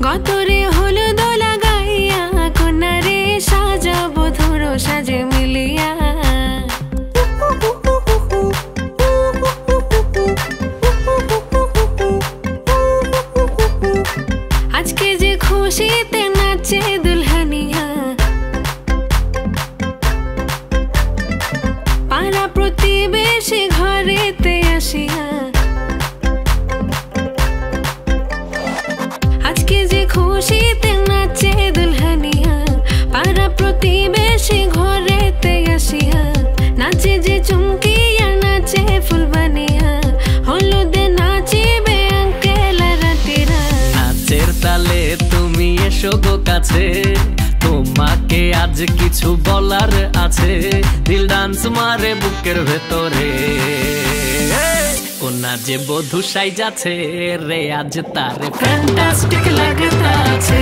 গতরে হলুদ লাগাইয়া কন্যারে সাজাবো ধরো সাজে মিলিয়া। আজকে যে খুশিতে নাচে দুলহানিয়া, পাড়া প্রতিবেশী ঘরেতে আসিয়া। আজকে যে খুশিতে নাচে দুলহানিয়া, পাড়া প্রতিবেশী ঘরেতে আসিয়া। নাচে যে চুমকিয়া নাচে ফুলবানিয়া, হলুদে নাচিবে আঙ্কেল রাতিরা। নাচের তালে তুমি এসো গো কাছে, তোমাকে আজ কিছু বলার আছে। দিল ডান্স মারে বুকের ভেতরে, কোনা যে বধূ সাইজাছে রে আজ তারে ফ্যান্টাস্টিক লাগতাছে।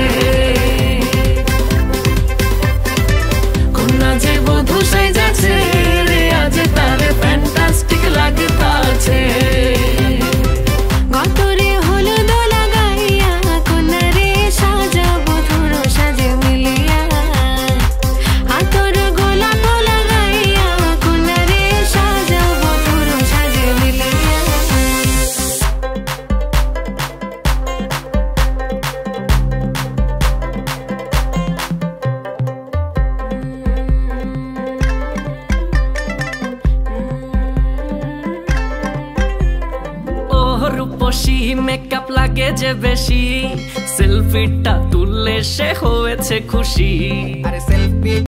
কোনা যে বধূ সাইজাছে রে আজ তারে ফ্যান্টাস্টিক লাগতাছে। গতরে হলুদ লাগাইয়া কন্যারে সাজাবো ধরো সাজে মিলিয়া। আতর গোলাপ লাগাইয়া কন্যারে সাজাবো ধরো সাজে মিলিয়া। রূপসী মেকআপ লাগে যে বেশি, সেলফিটা তুললে সে হয়েছে খুশি।